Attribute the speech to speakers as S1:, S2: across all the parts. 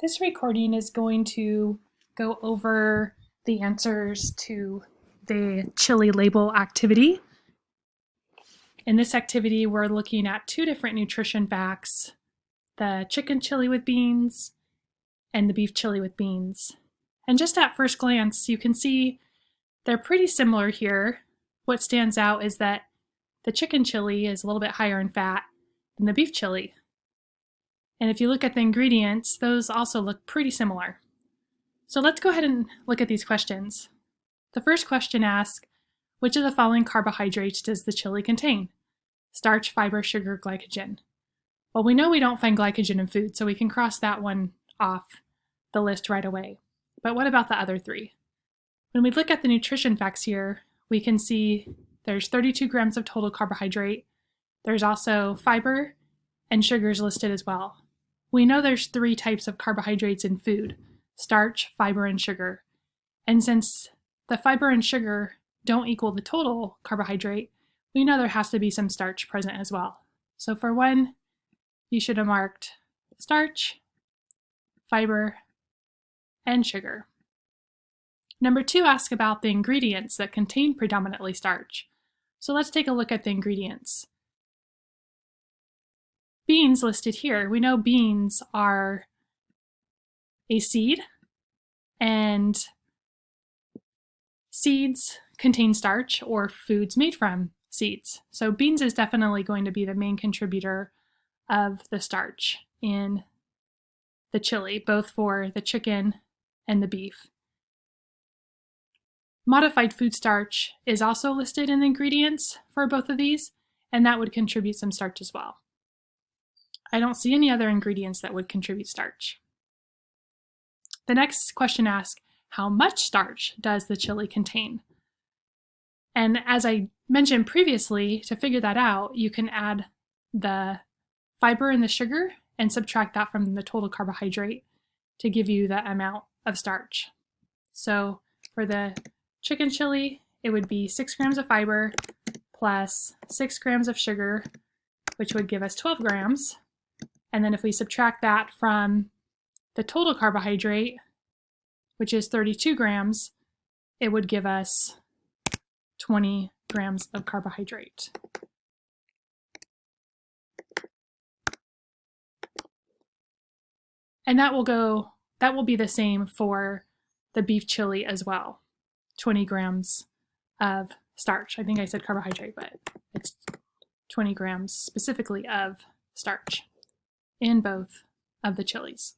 S1: This recording is going to go over the answers to the chili label activity. In this activity, we're looking at two different nutrition facts, the chicken chili with beans and the beef chili with beans. And just at first glance, you can see they're pretty similar here. What stands out is that the chicken chili is a little bit higher in fat than the beef chili. And if you look at the ingredients, those also look pretty similar. So let's go ahead and look at these questions. The first question asks, which of the following carbohydrates does the chili contain? Starch, fiber, sugar, glycogen. Well, we know we don't find glycogen in food, so we can cross that one off the list right away. But what about the other three? When we look at the nutrition facts here, we can see there's 32 grams of total carbohydrate. There's also fiber and sugars listed as well. We know there's three types of carbohydrates in food: starch, fiber, and sugar. And since the fiber and sugar don't equal the total carbohydrate, we know there has to be some starch present as well. So for one, you should have marked starch, fiber, and sugar. Number two asks about the ingredients that contain predominantly starch. So let's take a look at the ingredients. Beans listed here. We know beans are a seed, and seeds contain starch, or foods made from seeds. So beans is definitely going to be the main contributor of the starch in the chili, both for the chicken and the beef. Modified food starch is also listed in the ingredients for both of these, and that would contribute some starch as well. I don't see any other ingredients that would contribute starch. The next question asks, how much starch does the chili contain? And as I mentioned previously, to figure that out, you can add the fiber and the sugar and subtract that from the total carbohydrate to give you the amount of starch. So for the chicken chili, it would be 6 grams of fiber plus 6 grams of sugar, which would give us 12 grams. And then if we subtract that from the total carbohydrate, which is 32 grams, it would give us 20 grams of carbohydrate. And that will be the same for the beef chili as well. 20 grams of starch. I think I said carbohydrate, but it's 20 grams specifically of starch in both of the chilies.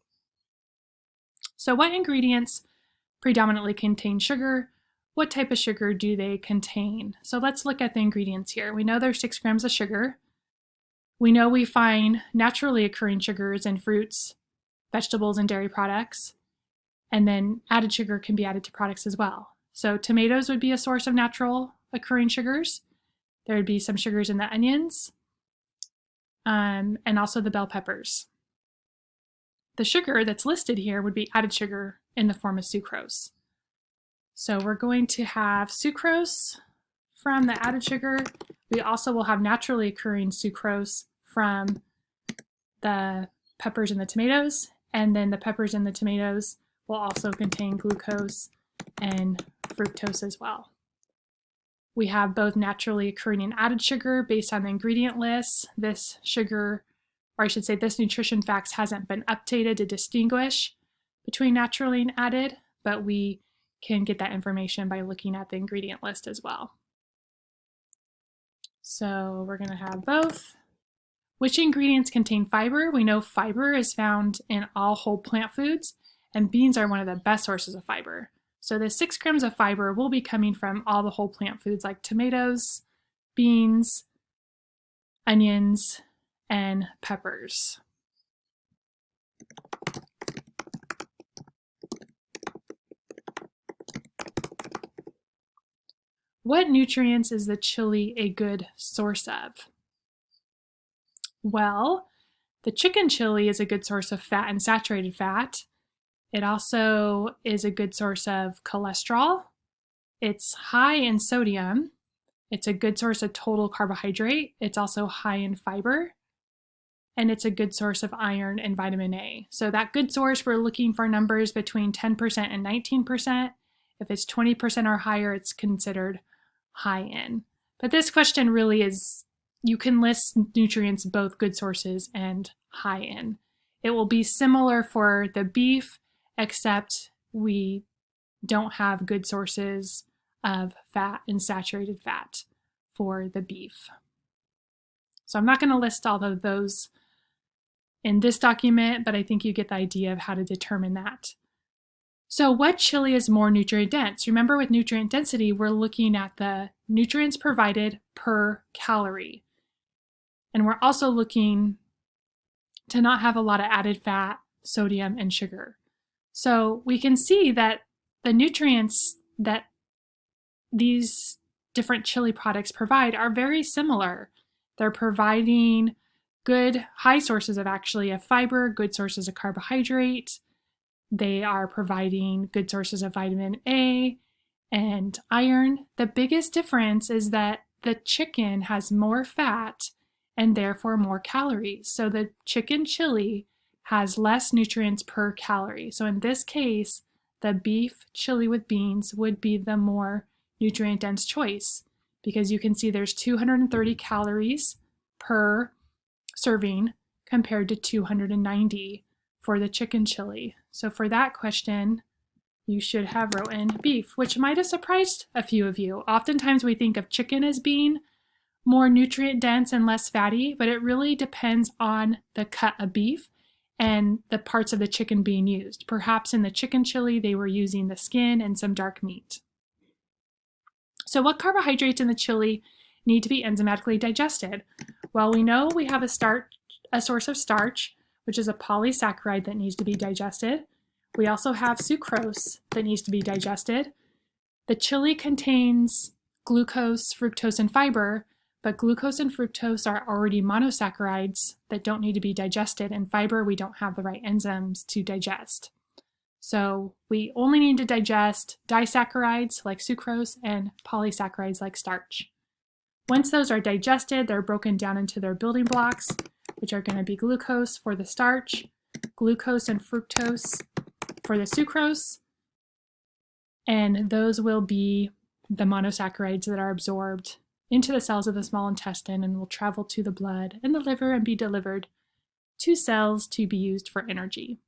S1: So what ingredients predominantly contain sugar? What type of sugar do they contain? So let's look at the ingredients here. We know there's 6 grams of sugar. We know we find naturally occurring sugars in fruits, vegetables, and dairy products. And then added sugar can be added to products as well. So tomatoes would be a source of natural occurring sugars. There would be some sugars in the onions, and also the bell peppers. The sugar that's listed here would be added sugar in the form of sucrose. So we're going to have sucrose from the added sugar. We also will have naturally occurring sucrose from the peppers and the tomatoes, and then the peppers and the tomatoes will also contain glucose and fructose as well. We have both naturally occurring and added sugar based on the ingredient list. This sugar, or I should say this nutrition facts, hasn't been updated to distinguish between naturally and added, but we can get that information by looking at the ingredient list as well. So we're going to have both. Which ingredients contain fiber? We know fiber is found in all whole plant foods, and beans are one of the best sources of fiber. So the 6 grams of fiber will be coming from all the whole plant foods like tomatoes, beans, onions, and peppers. What nutrients is the chili a good source of? Well, the chicken chili is a good source of fat and saturated fat. It also is a good source of cholesterol. It's high in sodium. It's a good source of total carbohydrate. It's also high in fiber. and it's a good source of iron and vitamin A. So that good source, we're looking for numbers between 10% and 19%. If it's 20% or higher, it's considered high in. But this question really is, you can list nutrients both good sources and high in. It will be similar for the beef, except we don't have good sources of fat and saturated fat for the beef. So I'm not going to list all of those in this document, but I think you get the idea of how to determine that. So what chili is more nutrient dense? Remember, with nutrient density, we're looking at the nutrients provided per calorie. And we're also looking to not have a lot of added fat, sodium, and sugar. So we can see that the nutrients that these different chili products provide are very similar. They're providing good high sources of fiber, good sources of carbohydrate. They are providing good sources of vitamin A and iron. The biggest difference is that the chicken has more fat and therefore more calories. So the chicken chili has less nutrients per calorie. So in this case, the beef chili with beans would be the more nutrient dense choice, because you can see there's 230 calories per serving compared to 290 for the chicken chili. So for that question, you should have written beef, which might have surprised a few of you. Oftentimes we think of chicken as being more nutrient dense and less fatty, but it really depends on the cut of beef and the parts of the chicken being used. Perhaps in the chicken chili, they were using the skin and some dark meat. So what carbohydrates in the chili need to be enzymatically digested? Well, we know we have a source of starch, which is a polysaccharide that needs to be digested. We also have sucrose that needs to be digested. The chili contains glucose, fructose, and fiber, but glucose and fructose are already monosaccharides that don't need to be digested, and fiber we don't have the right enzymes to digest. So we only need to digest disaccharides like sucrose and polysaccharides like starch. Once those are digested, they're broken down into their building blocks, which are going to be glucose for the starch, glucose and fructose for the sucrose, and those will be the monosaccharides that are absorbed into the cells of the small intestine and will travel to the blood and the liver and be delivered to cells to be used for energy.